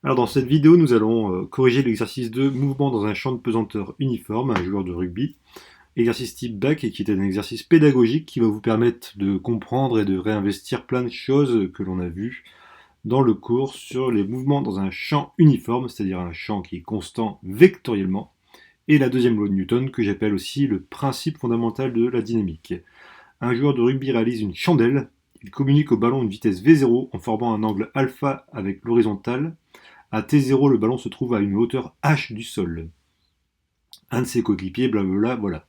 Alors dans cette vidéo, nous allons corriger l'exercice de mouvement dans un champ de pesanteur uniforme, un joueur de rugby. Exercice type bac et qui est un exercice pédagogique qui va vous permettre de comprendre et de réinvestir plein de choses que l'on a vues dans le cours sur les mouvements dans un champ uniforme, c'est-à-dire un champ qui est constant vectoriellement, et la deuxième loi de Newton que j'appelle aussi le principe fondamental de la dynamique. Un joueur de rugby réalise une chandelle, il communique au ballon une vitesse V0 en formant un angle alpha avec l'horizontale. À T0, le ballon se trouve à une hauteur h du sol. Un de ses coéquipiers, blablabla, voilà.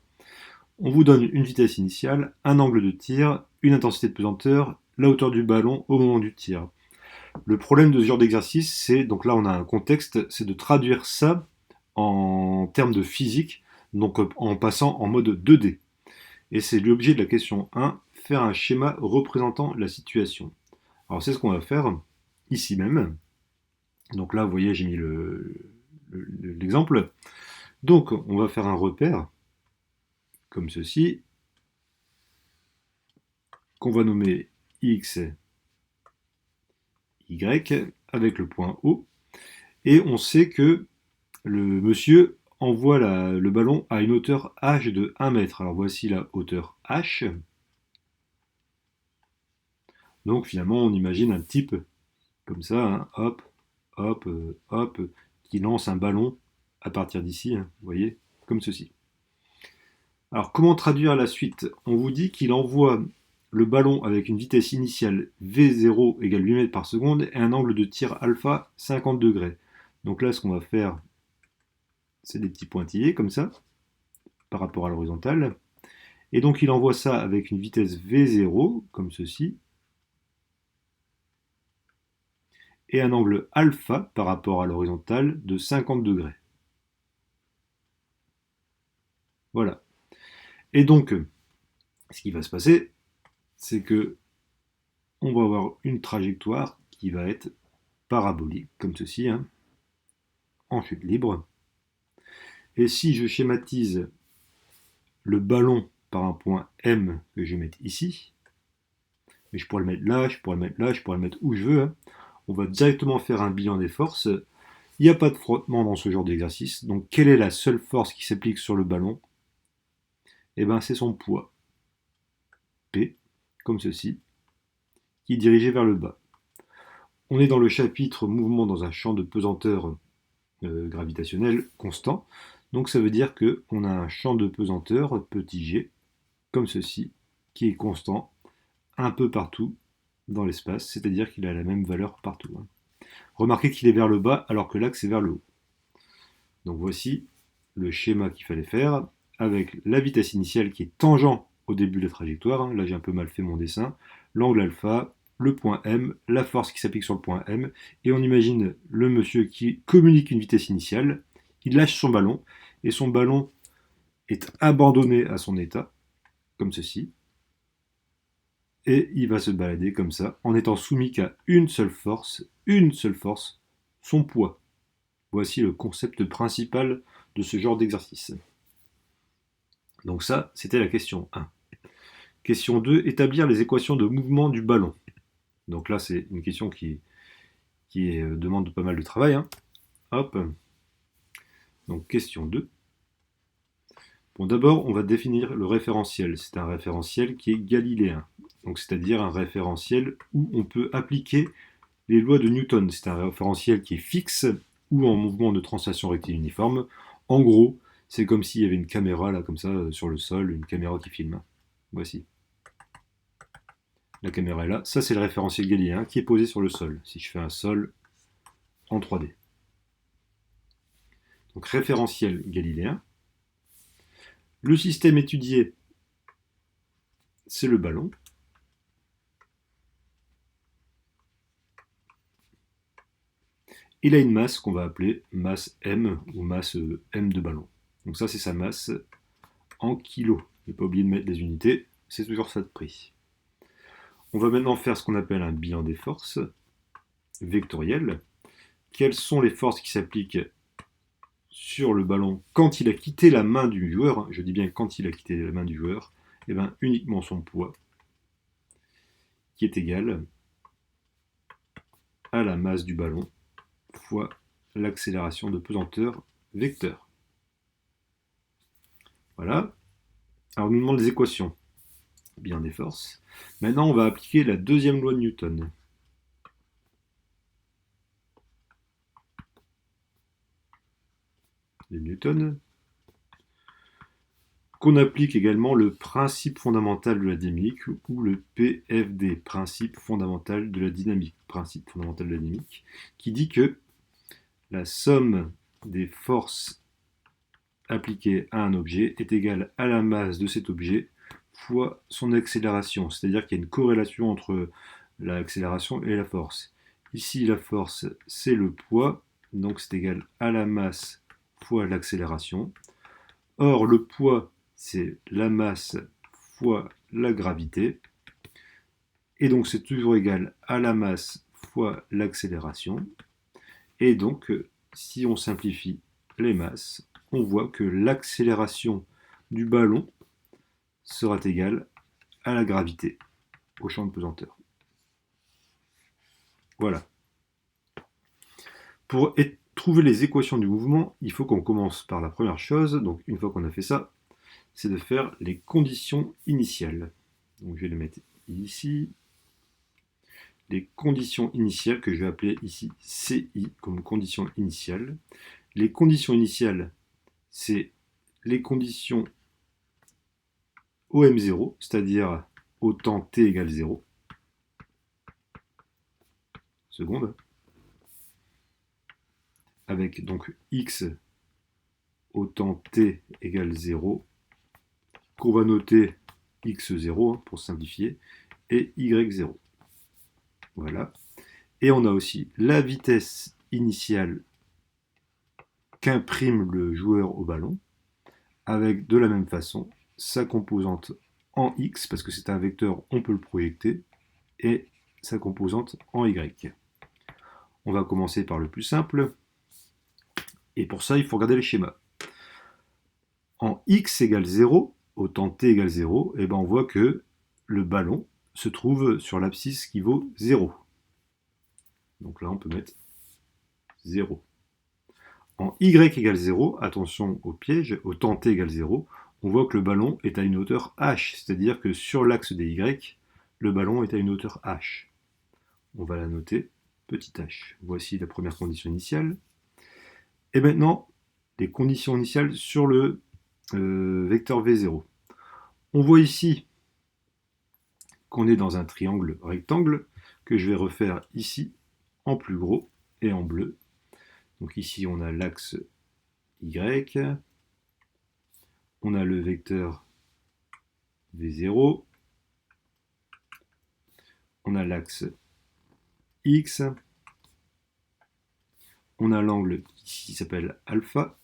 On vous donne une vitesse initiale, un angle de tir, une intensité de pesanteur, la hauteur du ballon au moment du tir. Le problème de ce genre d'exercice, c'est, donc là on a un contexte, c'est de traduire ça en termes de physique, donc en passant en mode 2D. Et c'est l'objet de la question 1, faire un schéma représentant la situation. Alors c'est ce qu'on va faire ici même. Donc là, vous voyez, j'ai mis l'exemple. Donc, on va faire un repère, comme ceci, qu'on va nommer X, Y, avec le point O. Et on sait que le monsieur envoie le ballon à une hauteur h de 1 mètre. Alors voici la hauteur h. Donc finalement, on imagine un type comme ça, hein, hop, hop, hop, qui lance un ballon à partir d'ici, hein, vous voyez, comme ceci. Alors comment traduire la suite? On vous dit qu'il envoie le ballon avec une vitesse initiale V0 égale 8 mètres par seconde et un angle de tir alpha 50 degrés. Donc là, ce qu'on va faire, c'est des petits pointillés comme ça, par rapport à l'horizontale. Et donc il envoie ça avec une vitesse V0, comme ceci, et un angle alpha par rapport à l'horizontale de 50 degrés. Voilà. Et donc, ce qui va se passer, c'est que on va avoir une trajectoire qui va être parabolique, comme ceci, hein, en chute libre. Et si je schématise le ballon par un point M que je vais mettre ici, mais je pourrais le mettre là, je pourrais le mettre là, je pourrais le mettre où je veux, hein, on va directement faire un bilan des forces. Il n'y a pas de frottement dans ce genre d'exercice, donc quelle est la seule force qui s'applique sur le ballon? Eh bien c'est son poids, P, comme ceci, qui est dirigé vers le bas. On est dans le chapitre mouvement dans un champ de pesanteur gravitationnel constant. Donc ça veut dire qu'on a un champ de pesanteur, petit g, comme ceci, qui est constant un peu partout dans l'espace, c'est-à-dire qu'il a la même valeur partout. Hein. Remarquez qu'il est vers le bas alors que l'axe est vers le haut. Donc voici le schéma qu'il fallait faire avec la vitesse initiale qui est tangent au début de la trajectoire. Hein. Là j'ai un peu mal fait mon dessin. L'angle alpha, le point M, la force qui s'applique sur le point M, et on imagine le monsieur qui communique une vitesse initiale, il lâche son ballon, et son ballon est abandonné à son état, comme ceci, et il va se balader comme ça, en étant soumis qu'à une seule force, son poids. Voici le concept principal de ce genre d'exercice. Donc ça, c'était la question 1. Question 2, établir les équations de mouvement du ballon. Donc là, c'est une question qui demande pas mal de travail. Hein. Hop. Donc question 2. Bon, d'abord, on va définir le référentiel. C'est un référentiel qui est galiléen. Donc c'est-à-dire un référentiel où on peut appliquer les lois de Newton. C'est un référentiel qui est fixe ou en mouvement de translation rectiligne uniforme. En gros, c'est comme s'il y avait une caméra là comme ça sur le sol, une caméra qui filme. Voici. La caméra est là. Ça, c'est le référentiel galiléen qui est posé sur le sol. Si je fais un sol en 3D. Donc référentiel galiléen. Le système étudié, c'est le ballon. Il a une masse qu'on va appeler masse M ou masse M de ballon. Donc ça, c'est sa masse en kilos. Ne pas oublier de mettre les unités, c'est toujours ça de prix. On va maintenant faire ce qu'on appelle un bilan des forces vectoriel. Quelles sont les forces qui s'appliquent sur le ballon quand il a quitté la main du joueur? Je dis bien quand il a quitté la main du joueur. Et bien uniquement son poids, qui est égal à la masse du ballon fois l'accélération de pesanteur vecteur. Voilà. Alors, on nous demande les équations. Bien des forces. Maintenant, on va appliquer la deuxième loi de Newton. De Newton, qu'on applique également le principe fondamental de la dynamique ou le PFD, principe fondamental de la dynamique, qui dit que la somme des forces appliquées à un objet est égale à la masse de cet objet fois son accélération, c'est-à-dire qu'il y a une corrélation entre l'accélération et la force. Ici, la force, c'est le poids, donc c'est égal à la masse fois l'accélération. Or, le poids, c'est la masse fois la gravité. Et donc, c'est toujours égal à la masse fois l'accélération. Et donc, si on simplifie les masses, on voit que l'accélération du ballon sera égale à la gravité au champ de pesanteur. Voilà. Pour trouver les équations du mouvement, il faut qu'on commence par la première chose. Donc, une fois qu'on a fait ça, c'est de faire les conditions initiales. Donc, je vais les mettre ici. Les conditions initiales que je vais appeler ici CI comme condition initiale. Les conditions initiales, c'est les conditions OM0, c'est-à-dire au temps t égale 0. Seconde. Avec donc x au temps t égale 0, qu'on va noter x0 pour simplifier, et y0. Voilà. Et on a aussi la vitesse initiale qu'imprime le joueur au ballon, avec de la même façon sa composante en x, parce que c'est un vecteur, on peut le projeter, et sa composante en y. On va commencer par le plus simple, et pour ça, il faut regarder les schémas. En x égale 0, au temps t égale 0, et ben on voit que le ballon se trouve sur l'abscisse qui vaut 0. Donc là, on peut mettre 0. En y égale 0, attention au piège, au temps t égale 0, on voit que le ballon est à une hauteur h, c'est-à-dire que sur l'axe des y, le ballon est à une hauteur h. On va la noter, petit h. Voici la première condition initiale. Et maintenant, les conditions initiales sur le vecteur V0. On voit ici qu'on est dans un triangle rectangle que je vais refaire ici en plus gros et en bleu. Donc ici, on a l'axe Y, on a le vecteur V0, on a l'axe X, on a l'angle qui s'appelle alpha,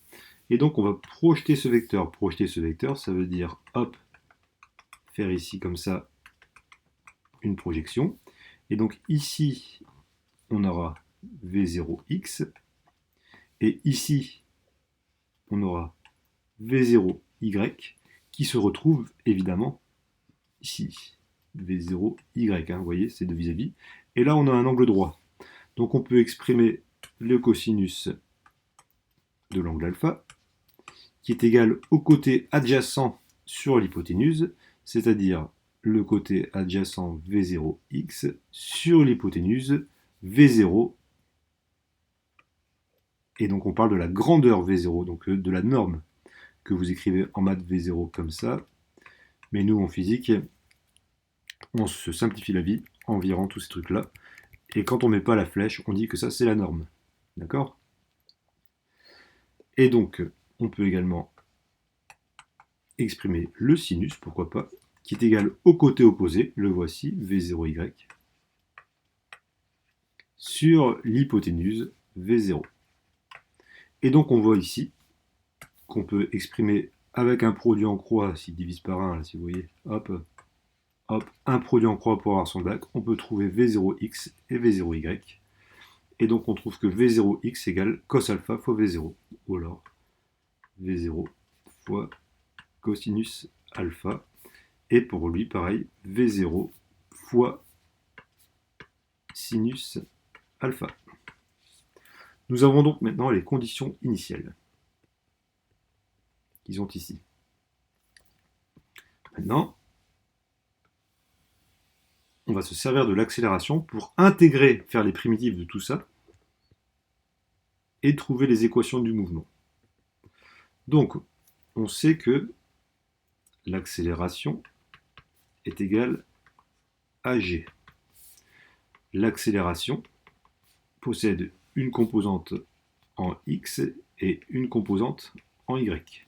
et donc on va projeter ce vecteur. Projeter ce vecteur, ça veut dire, hop, faire ici comme ça une projection. Et donc ici, on aura V0x, et ici, on aura V0y, qui se retrouve évidemment ici. V0y, vous voyez, c'est de vis-à-vis. Et là, on a un angle droit. Donc on peut exprimer le cosinus de l'angle alpha, qui est égal au côté adjacent sur l'hypoténuse, c'est-à-dire le côté adjacent V0x sur l'hypoténuse V0. Et donc on parle de la grandeur V0, donc de la norme que vous écrivez en maths V0 comme ça. Mais nous, en physique, on se simplifie la vie en virant tous ces trucs-là. Et quand on ne met pas la flèche, on dit que ça, c'est la norme. D'accord? Et donc, on peut également exprimer le sinus, pourquoi pas, qui est égal au côté opposé, le voici, V0y, sur l'hypoténuse V0. Et donc, on voit ici qu'on peut exprimer avec un produit en croix, s'il divise par 1, là, si vous voyez, hop, hop, un produit en croix pour avoir son bac, on peut trouver V0x et V0y. Et donc on trouve que V0x égale cos alpha fois V0. Ou alors V0 fois cosinus alpha. Et pour lui, pareil, V0 fois sinus alpha. Nous avons donc maintenant les conditions initiales qui sont ici. Maintenant, on va se servir de l'accélération pour intégrer, faire les primitives de tout ça et trouver les équations du mouvement. Donc, on sait que l'accélération est égale à g. L'accélération possède une composante en x et une composante en y.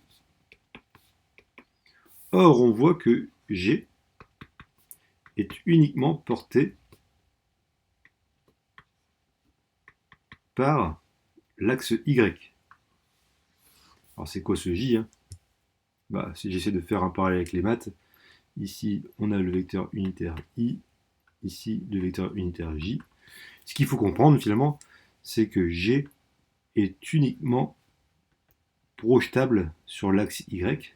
Or, on voit que g est uniquement porté par l'axe y. Alors, c'est quoi ce j, hein? Si j'essaie de faire un parallèle avec les maths, ici, on a le vecteur unitaire i, ici, le vecteur unitaire j. Ce qu'il faut comprendre, finalement, c'est que g est uniquement projetable sur l'axe y,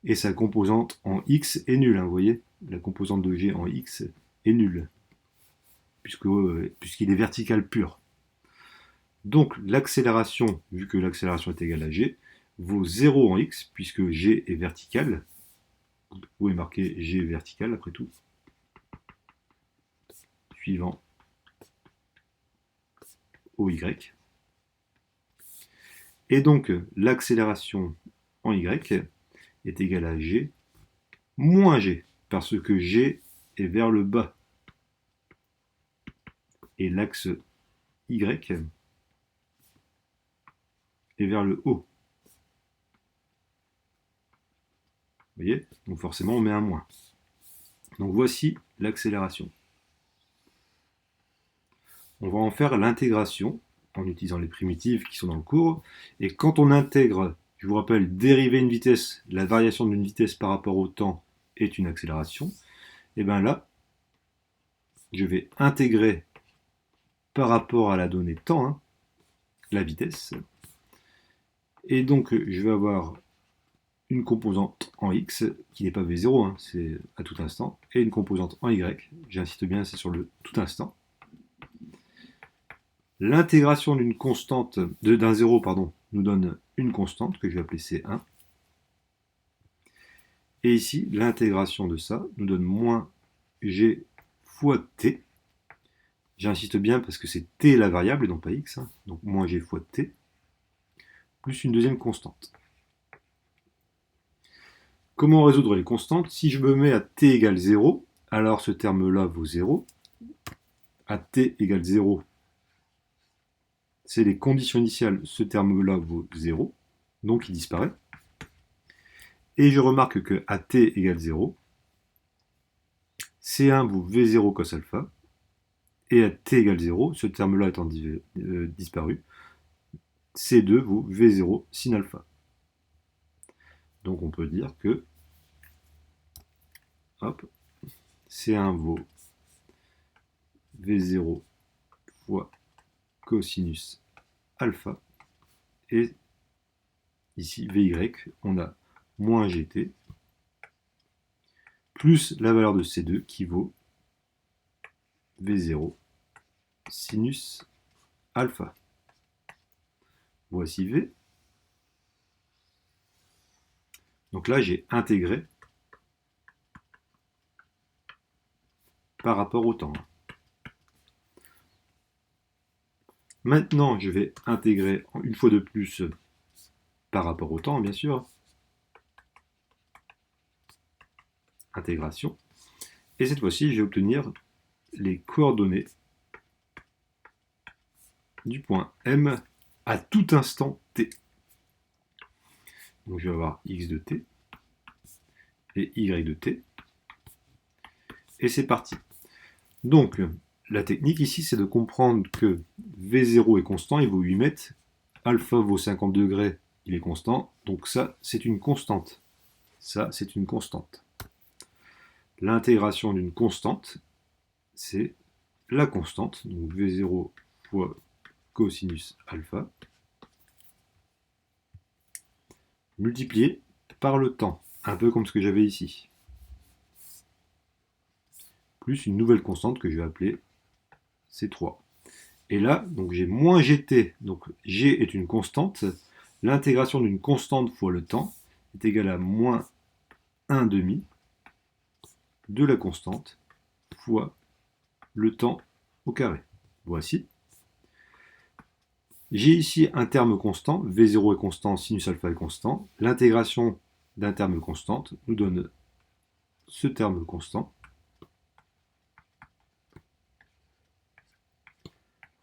et sa composante en x est nulle, hein, vous voyez, la composante de g en x est nulle, puisqu'il est vertical pur. Donc l'accélération, vu que l'accélération est égale à g, vaut 0 en x, puisque g est vertical. Vous pouvez marquer g vertical après tout. Suivant OY. Et donc l'accélération en y est égale à g moins g, parce que g est vers le bas. Et l'axe y est vers le haut. Vous voyez? Donc forcément on met un moins. Donc voici l'accélération. On va en faire l'intégration en utilisant les primitives qui sont dans le cours. Et quand on intègre, je vous rappelle, dériver une vitesse, la variation d'une vitesse par rapport au temps est une accélération. Et bien là, je vais intégrer par rapport à la donnée temps, hein, la vitesse. Et donc je vais avoir une composante en x qui n'est pas v0, hein, c'est à tout instant, et une composante en y, j'insiste bien, c'est sur le tout instant. L'intégration d'une constante, d'un zéro, pardon, nous donne une constante que je vais appeler C1. Et ici, l'intégration de ça nous donne moins g fois t. J'insiste bien parce que c'est t la variable et non pas x, hein, donc moins g fois t, plus une deuxième constante. Comment résoudre les constantes? Si je me mets à t égale 0, alors ce terme-là vaut 0. À t égale 0, c'est les conditions initiales, ce terme-là vaut 0, donc il disparaît. Et je remarque que à t égale 0, C1 vaut V0 cos alpha, et à t égale 0, ce terme-là étant disparu, C2 vaut V0 sin alpha. Donc on peut dire que hop, C1 vaut V0 fois cosinus alpha, et ici Vy, on a moins gt, plus la valeur de C2 qui vaut V0 sinus alpha. Voici V. Donc là, j'ai intégré par rapport au temps. Maintenant, je vais intégrer une fois de plus par rapport au temps, bien sûr. Intégration. Et cette fois-ci, je vais obtenir les coordonnées du point M à tout instant t. Donc je vais avoir x de t et y de t. Et c'est parti. Donc la technique ici, c'est de comprendre que V0 est constant, il vaut 8 mètres. Alpha vaut 50 degrés, il est constant. Donc ça, c'est une constante. Ça, c'est une constante. L'intégration d'une constante, c'est la constante. Donc V0 fois cosinus alpha, multiplié par le temps, un peu comme ce que j'avais ici, plus une nouvelle constante que je vais appeler C3. Et là, donc j'ai moins gt, donc g est une constante. L'intégration d'une constante fois le temps est égale à moins 1 demi de la constante fois le temps au carré. Voici. J'ai ici un terme constant, V0 est constant, sinus alpha est constant. L'intégration d'un terme constante nous donne ce terme constant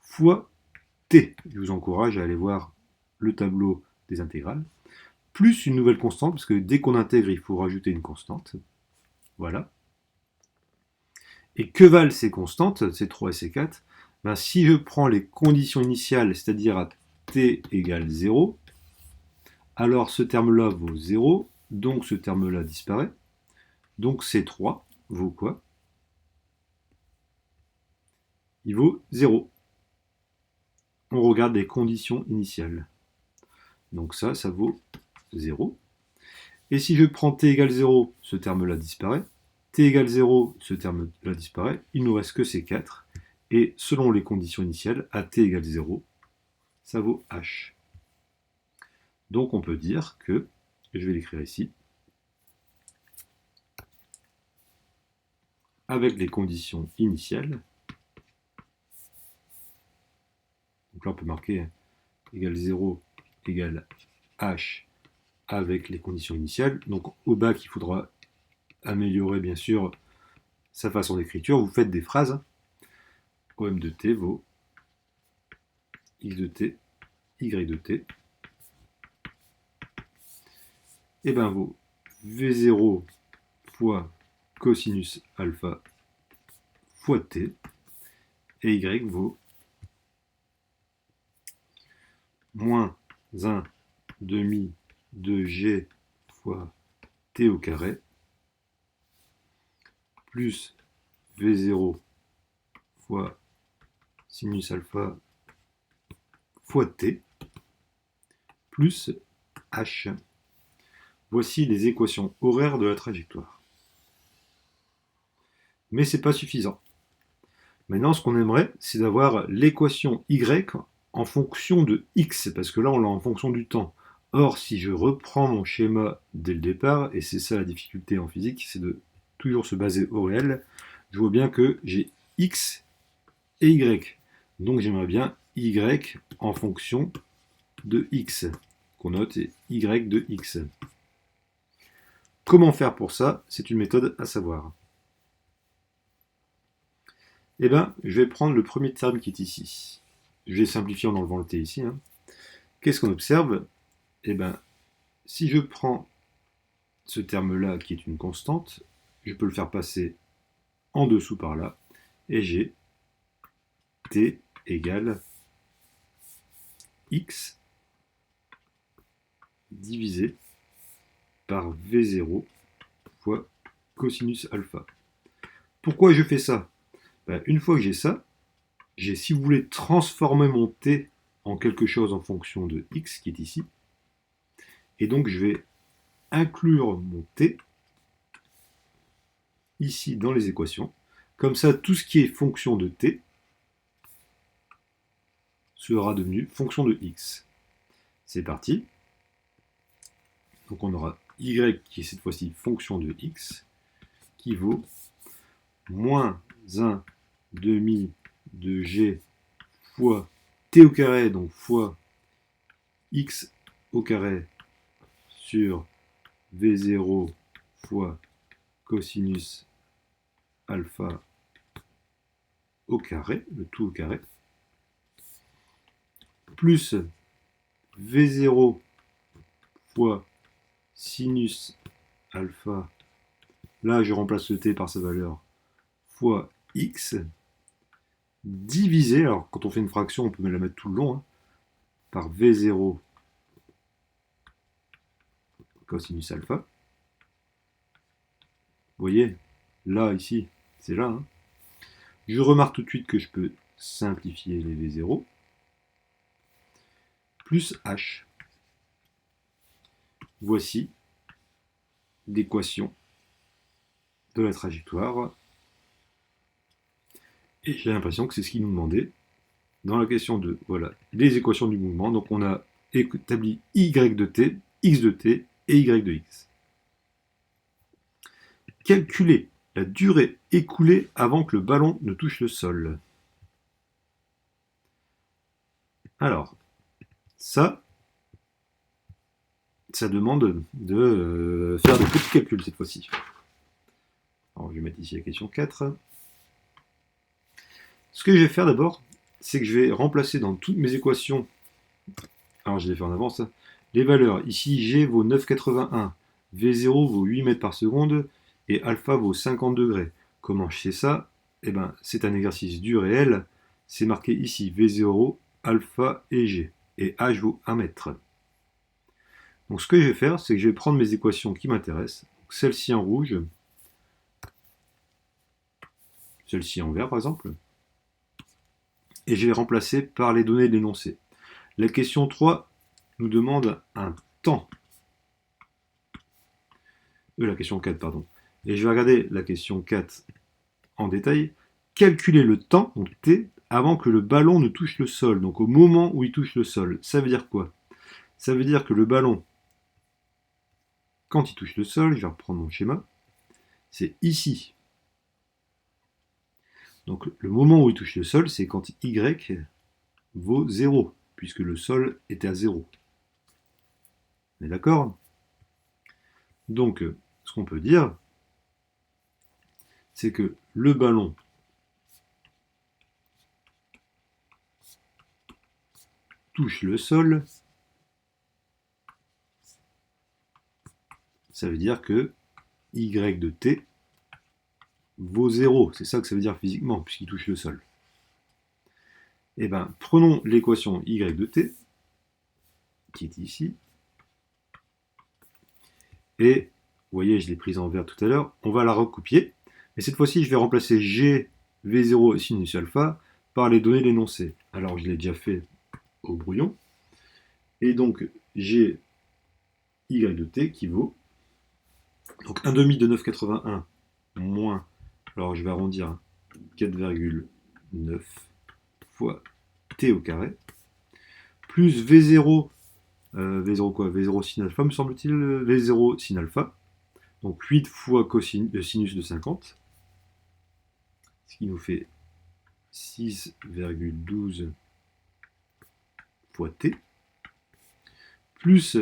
fois t. Je vous encourage à aller voir le tableau des intégrales, plus une nouvelle constante, parce que dès qu'on intègre, il faut rajouter une constante. Voilà. Et que valent ces constantes, C3 et C4 ? Ben, si je prends les conditions initiales, c'est-à-dire à t égale 0, alors ce terme-là vaut 0, donc ce terme-là disparaît. Donc C3 vaut quoi? Il vaut 0. On regarde les conditions initiales. Donc ça vaut 0. Et si je prends t égale 0, ce terme-là disparaît. T égale 0, ce terme-là disparaît. Il ne nous reste que C4. Et selon les conditions initiales, à t égale 0, ça vaut h. Donc on peut dire que, je vais l'écrire ici, avec les conditions initiales, donc là on peut marquer égale 0 égale h avec les conditions initiales. Donc au bac, il faudra améliorer bien sûr sa façon d'écriture. Vous faites des phrases. OM de t vaut x de t, y de t. Et bien vaut V0 fois cosinus alpha fois t. Et y vaut moins 1 demi de g fois t au carré plus V0 fois sinus alpha fois t plus h. Voici les équations horaires de la trajectoire. Mais ce n'est pas suffisant. Maintenant, ce qu'on aimerait, c'est d'avoir l'équation y en fonction de x, parce que là, on l'a en fonction du temps. Or, si je reprends mon schéma dès le départ, et c'est ça la difficulté en physique, c'est de toujours se baser au réel, je vois bien que j'ai x et y. Donc j'aimerais bien y en fonction de x, qu'on note y de x. Comment faire pour ça? C'est une méthode à savoir. Eh bien, je vais prendre le premier terme qui est ici. Je vais simplifier en enlevant le t ici. Qu'est-ce qu'on observe? Eh bien, si je prends ce terme-là qui est une constante, je peux le faire passer en dessous par là, et j'ai t égale x divisé par V0 fois cosinus alpha. Pourquoi je fais ça? Une fois que j'ai ça, j'ai, si vous voulez, transformer mon t en quelque chose en fonction de x qui est ici. Et donc je vais inclure mon t ici dans les équations. Comme ça, tout ce qui est fonction de t sera devenu fonction de x. C'est parti. Donc on aura y qui est cette fois-ci fonction de x qui vaut moins 1 demi de g fois t au carré, donc fois x au carré sur V0 fois cosinus alpha au carré, le tout au carré, plus V0 fois sinus alpha, là je remplace le t par sa valeur, fois x, divisé, alors quand on fait une fraction on peut la mettre tout le long, par V0 cosinus alpha. Vous voyez, là, ici, c'est là. Je remarque tout de suite que je peux simplifier les V0, plus h. Voici l'équation de la trajectoire. Et j'ai l'impression que c'est ce qu'il nous demandait. dans la question de, voilà, les équations du mouvement. Donc on a établi y de t, x de t et y de x. Calculer la durée écoulée avant que le ballon ne touche le sol. Alors, ça demande de faire de petits calculs cette fois-ci. Alors, je vais mettre ici la question 4. Ce que je vais faire d'abord, c'est que je vais remplacer dans toutes mes équations, alors je les fais en avance, les valeurs. Ici, G vaut 9,81, V0 vaut 8 mètres par seconde, et alpha vaut 50 degrés. Comment je sais ça? Eh ben, c'est un exercice du réel. C'est marqué ici V0, alpha et G. Et H vaut 1 mètre. Donc ce que je vais faire, c'est que je vais prendre mes équations qui m'intéressent. Celle-ci en rouge, celle-ci en vert par exemple, et je vais remplacer par les données de l'énoncé. La question 3 nous demande un temps. La question 4, pardon. Et je vais regarder la question 4 en détail. Calculer le temps, donc t, avant que le ballon ne touche le sol. Donc au moment où il touche le sol. Ça veut dire quoi? Ça veut dire que le ballon, quand il touche le sol, je vais reprendre mon schéma, c'est ici. Donc le moment où il touche le sol, c'est quand y vaut 0, puisque le sol était à 0. On est d'accord? Donc, ce qu'on peut dire, c'est que le ballon touche le sol, ça veut dire que y de t vaut 0. C'est ça que ça veut dire physiquement, puisqu'il touche le sol. Eh bien, prenons l'équation y de t, qui est ici, et, vous voyez, je l'ai prise en vert tout à l'heure, on va la recopier, mais cette fois-ci, je vais remplacer g, v0 et sinus alpha par les données de l'énoncé. Alors, je l'ai déjà fait au brouillon, et donc, j'ai y de t qui vaut, donc 1 demi de 9,81 moins, alors je vais arrondir, 4,9 fois t au carré, plus V0, V0 quoi? V0 sin alpha, me semble-t-il, V0 sin alpha, donc 8 fois sinus de 50, ce qui nous fait 6,12 fois t, plus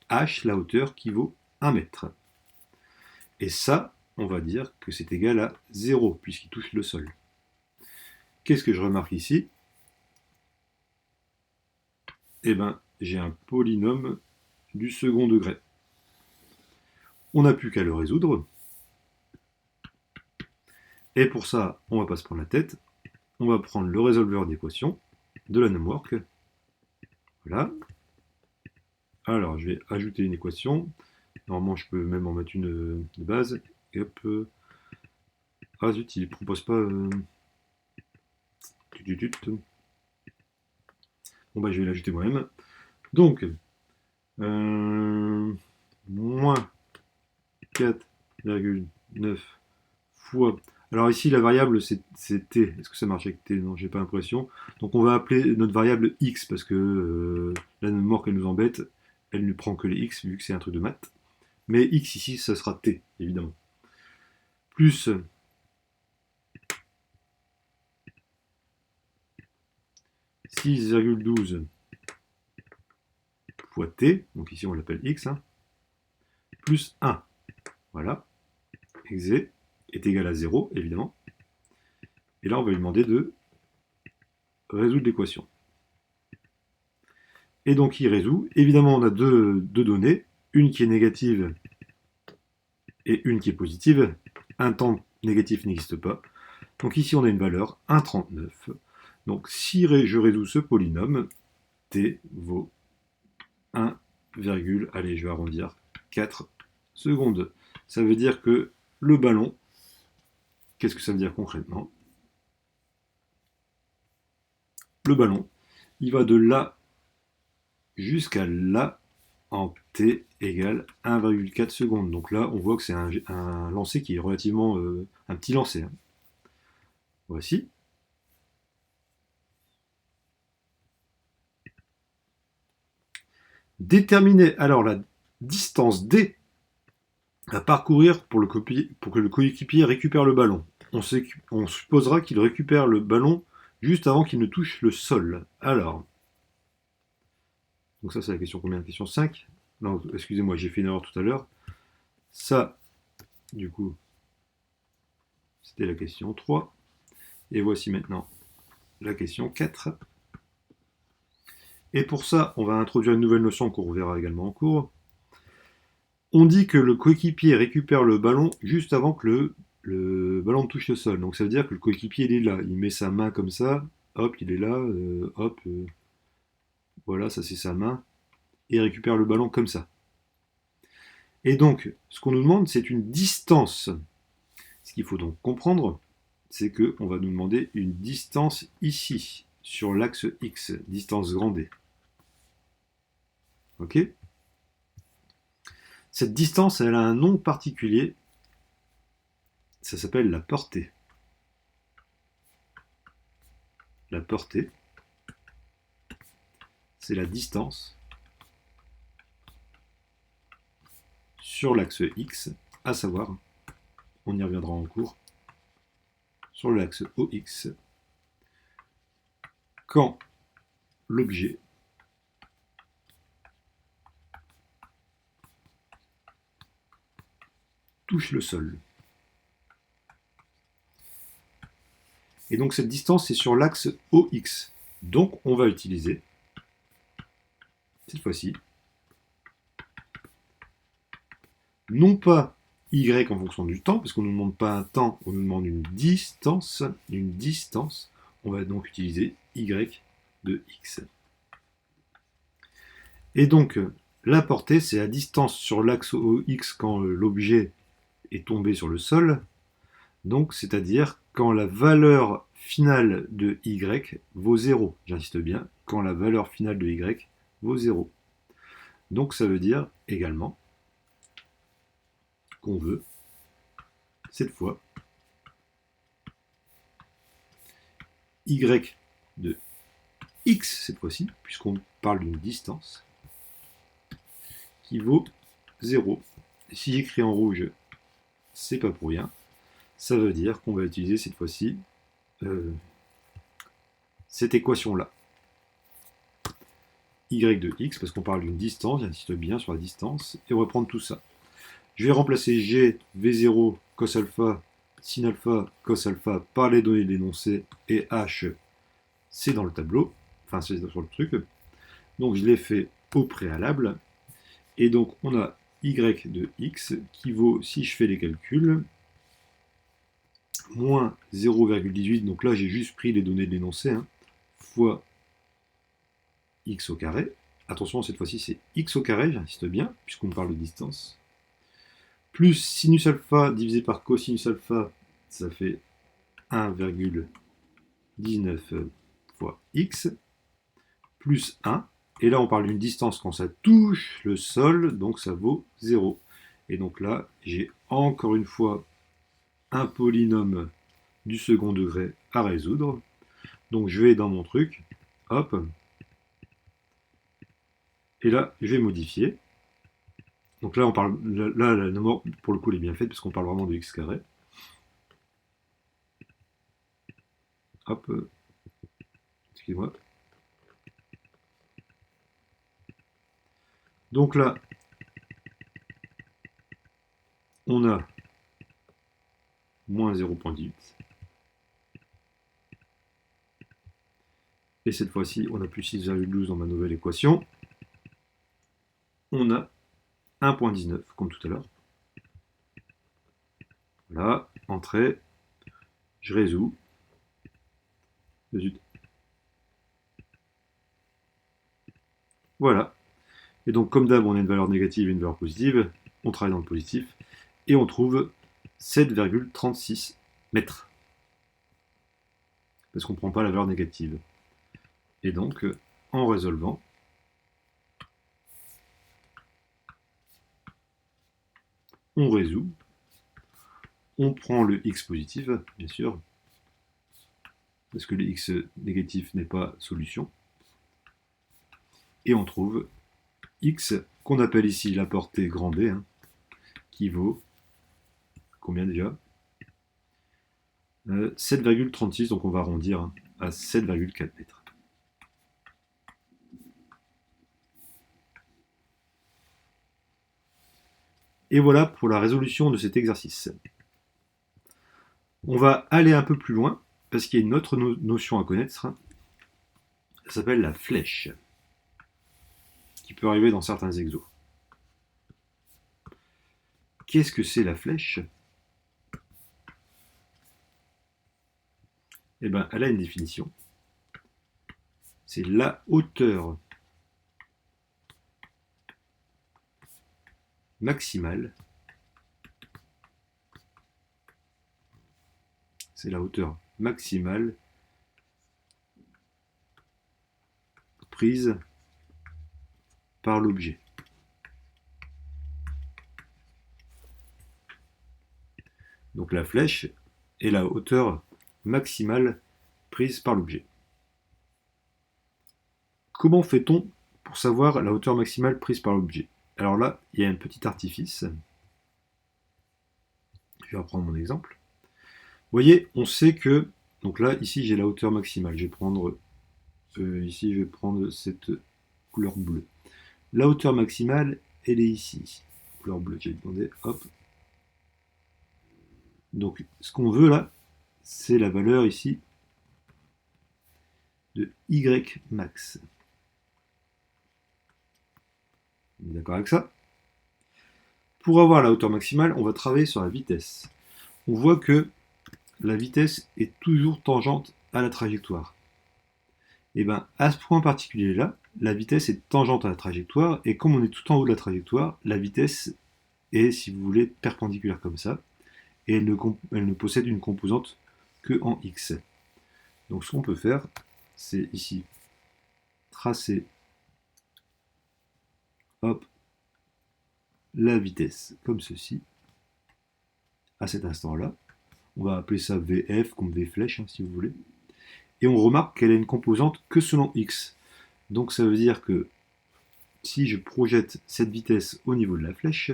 h, la hauteur, qui vaut 1 mètre. Et ça, on va dire que c'est égal à 0, puisqu'il touche le sol. Qu'est-ce que je remarque ici? Eh bien, j'ai un polynôme du second degré. On n'a plus qu'à le résoudre. Et pour ça, on ne va pas se prendre la tête. On va prendre le résolveur d'équation de la Numwork. Voilà. Alors, je vais ajouter une équation. Normalement, je peux même en mettre une de base. Et hop. Ah zut, il ne propose pas... Bon, bah, je vais l'ajouter moi-même. Donc, moins 4,9 fois... Alors ici, la variable, c'est t. Est-ce que ça marche avec t? Non, j'ai pas l'impression. Donc on va appeler notre variable x, parce que la mort qu'elle nous embête, elle ne prend que les x, vu que c'est un truc de maths. Mais x ici, ça sera t, évidemment. Plus 6,12 fois t, donc ici on l'appelle x, hein, plus 1. Voilà. Exe est égal à 0, évidemment. Et là, on va lui demander de résoudre l'équation. Et donc, il résout. Évidemment, on a deux données, une qui est négative et une qui est positive. Un temps négatif n'existe pas. Donc ici, on a une valeur 1,39. Donc, si je résous ce polynôme, t vaut 1, allez, je vais arrondir, 4 secondes. Ça veut dire que le ballon, qu'est-ce que ça veut dire concrètement? Le ballon, il va de là jusqu'à là en t égale 1,4 secondes. Donc là, on voit que c'est un lancer qui est relativement un petit lancer. Voici. Déterminer alors la distance D à parcourir pour que le coéquipier récupère le ballon. On supposera qu'il récupère le ballon juste avant qu'il ne touche le sol. Alors, donc ça c'est la question combien? Question 5. Non, excusez-moi, j'ai fait une erreur tout à l'heure. Ça, du coup, c'était la question 3. Et voici maintenant la question 4. Et pour ça, on va introduire une nouvelle notion qu'on reverra également en cours. On dit que le coéquipier récupère le ballon juste avant que le ballon touche le sol. Donc ça veut dire que le coéquipier il est là. Il met sa main comme ça, hop, il est là, hop, voilà, ça c'est sa main, et il récupère le ballon comme ça. Et donc, ce qu'on nous demande, c'est une distance. Ce qu'il faut donc comprendre, c'est qu'on va nous demander une distance ici, sur l'axe X, distance grand D. Ok? Cette distance, elle a un nom particulier. Ça s'appelle la portée. La portée, c'est la distance sur l'axe X, à savoir, on y reviendra en cours, sur l'axe OX, quand l'objet touche le sol. Et donc cette distance est sur l'axe OX. Donc on va utiliser, cette fois-ci, non pas Y en fonction du temps, parce qu'on ne nous demande pas un temps, on nous demande une distance. Une distance, on va donc utiliser Y de X. Et donc la portée, c'est la distance sur l'axe OX quand l'objet est tombé sur le sol. Donc c'est-à-dire quand la valeur finale de Y vaut 0. J'insiste bien, quand la valeur finale de Y vaut 0. Donc ça veut dire également qu'on veut, cette fois, Y de X, cette fois-ci, puisqu'on parle d'une distance, qui vaut 0. Et si j'écris en rouge, c'est pas pour rien. Ça veut dire qu'on va utiliser cette fois-ci cette équation-là. Y de X, parce qu'on parle d'une distance, j'insiste bien sur la distance, et on va prendre tout ça. Je vais remplacer G, V0, cos alpha, sin alpha, cos alpha par les données d'énoncé, et H, c'est dans le tableau, enfin c'est sur le truc. Donc je l'ai fait au préalable. Et donc on a Y de X qui vaut, si je fais les calculs, moins 0,18, donc là j'ai juste pris les données de l'énoncé, hein, fois X au carré. Attention, cette fois-ci c'est X au carré, j'insiste bien, puisqu'on parle de distance. Plus sinus alpha divisé par cosinus alpha, ça fait 1,19 fois x, plus 1. Et là, on parle d'une distance quand ça touche le sol, donc ça vaut 0. Et donc là, j'ai encore une fois un polynôme du second degré à résoudre. Donc je vais dans mon truc, hop, et là, je vais modifier. Donc là, on parle, là, la mort, pour le coup, elle est bien faite, parce qu'on parle vraiment de x carré. Hop, excusez-moi. Donc là, on a moins 0,18. Et cette fois-ci, on a plus 6,12 dans ma nouvelle équation. On a 1,19, comme tout à l'heure. Voilà, entrée, je résous. Zut. Voilà. Et donc, comme d'hab, on a une valeur négative et une valeur positive. On travaille dans le positif. Et on trouve 7,36 mètres. Parce qu'on ne prend pas la valeur négative. Et donc, en résolvant, on résout. On prend le x positif, bien sûr, parce que le x négatif n'est pas solution. Et on trouve x, qu'on appelle ici la portée grand D, hein, qui vaut combien déjà 7,36, donc on va arrondir hein, à 7,4 mètres. Et voilà pour la résolution de cet exercice. On va aller un peu plus loin, parce qu'il y a une autre notion à connaître, ça s'appelle la flèche, qui peut arriver dans certains exos. Qu'est-ce que c'est la flèche? Eh bien, elle a une définition. C'est la hauteur maximale. C'est la hauteur maximale prise par l'objet. Donc la flèche est la hauteur maximale prise par l'objet. Comment fait-on pour savoir la hauteur maximale prise par l'objet? Alors là, il y a un petit artifice. Je vais reprendre mon exemple. Vous voyez, on sait que, donc là, ici j'ai la hauteur maximale. Je vais prendre, ici je vais prendre cette couleur bleue. La hauteur maximale, elle est ici. Couleur bleue, j'ai demandé, hop. Donc ce qu'on veut là, c'est la valeur ici de Y max. On est d'accord avec ça? Pour avoir la hauteur maximale, on va travailler sur la vitesse. On voit que la vitesse est toujours tangente à la trajectoire. Et bien à ce point particulier là, la vitesse est tangente à la trajectoire, et comme on est tout en haut de la trajectoire, la vitesse est, si vous voulez, perpendiculaire comme ça, et elle ne possède une composante que en x. Donc ce qu'on peut faire, c'est ici tracer hop, la vitesse comme ceci, à cet instant-là. On va appeler ça VF comme V flèche, hein, si vous voulez. Et on remarque qu'elle a une composante que selon x. Donc ça veut dire que si je projette cette vitesse au niveau de la flèche,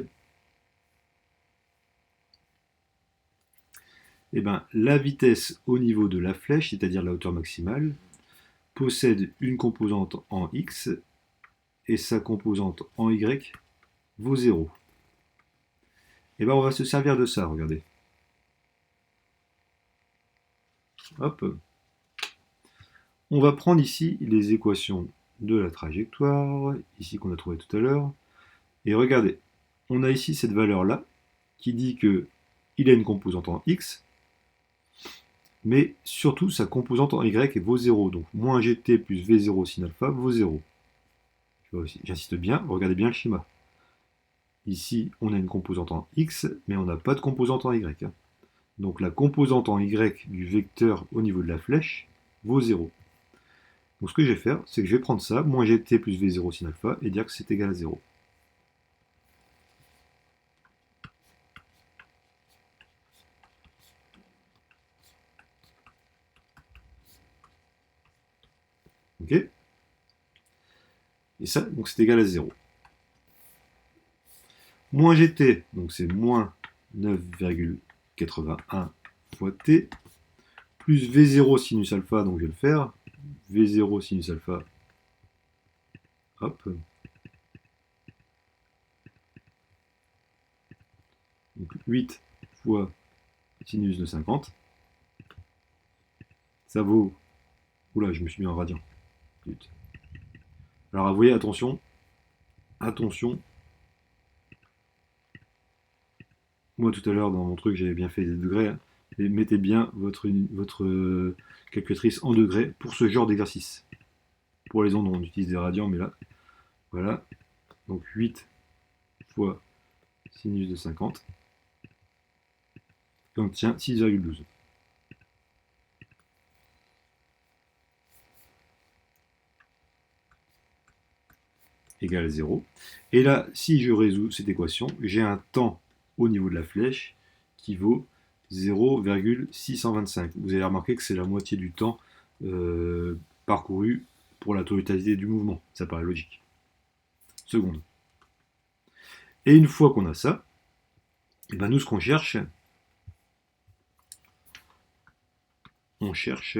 eh ben, la vitesse au niveau de la flèche, c'est-à-dire la hauteur maximale, possède une composante en x et sa composante en y vaut 0. Et ben on va se servir de ça, regardez. Hop. On va prendre ici les équations de la trajectoire, ici qu'on a trouvé tout à l'heure. Et regardez, on a ici cette valeur-là, qui dit qu'il a une composante en x, mais surtout sa composante en y vaut 0. Donc moins gt plus v0 sin alpha vaut 0. J'insiste bien, regardez bien le schéma. Ici, on a une composante en x, mais on n'a pas de composante en y. Donc la composante en y du vecteur au niveau de la flèche vaut 0. Donc ce que je vais faire, c'est que je vais prendre ça, moins gt plus v0 sin alpha, et dire que c'est égal à 0. Ok? Et ça, donc c'est égal à 0. Moins gt, donc c'est moins 9,81 fois t, plus v0 sinus alpha, donc je vais le faire, v0 sinus alpha, hop, donc 8 fois sinus de 50, ça vaut, oula, je me suis mis en radian, alors vous voyez, attention, moi tout à l'heure dans mon truc j'avais bien fait des degrés, hein, et mettez bien votre calculatrice en degrés pour ce genre d'exercice. Pour les ondes on utilise des radians, mais là, voilà, donc 8 fois sinus de 50, et on obtient 6,12. Égale à 0. Et là, si je résous cette équation, j'ai un temps au niveau de la flèche qui vaut 0,625. Vous avez remarqué que c'est la moitié du temps parcouru pour la totalité du mouvement. Ça paraît logique. secondes. Et une fois qu'on a ça, et ben nous ce qu'on cherche, on cherche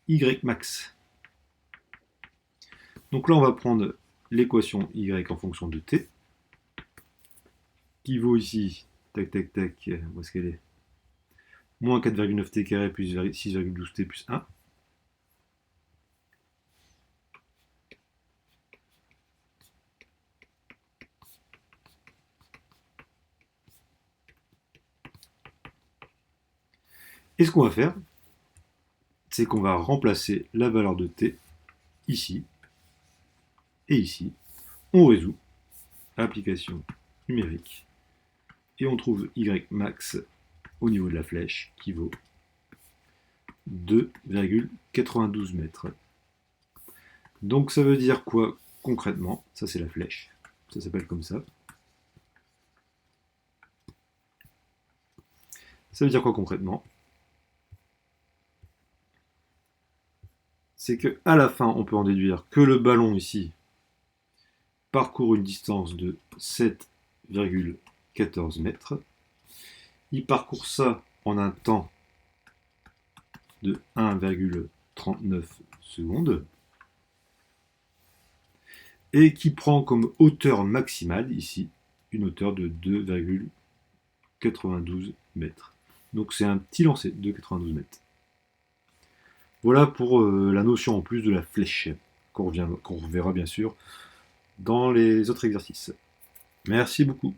Y max. Donc là on va prendre l'équation Y en fonction de t, qui vaut ici, tac tac tac, où est-ce qu'elle est? Moins 4,9 t carré plus 6,12 t plus 1. Et ce qu'on va faire, c'est qu'on va remplacer la valeur de t ici et ici. On résout, application numérique, et on trouve Y max au niveau de la flèche qui vaut 2,92 mètres. Donc ça veut dire quoi concrètement? Ça c'est la flèche, ça s'appelle comme ça. Ça veut dire quoi concrètement? C'est que à la fin on peut en déduire que le ballon ici parcourt une distance de 7,14 mètres. Il parcourt ça en un temps de 1,39 secondes et qui prend comme hauteur maximale ici une hauteur de 2,92 mètres. Donc c'est un petit lancer de 92 mètres. Voilà pour la notion en plus de la flèche qu'on reverra bien sûr dans les autres exercices. Merci beaucoup.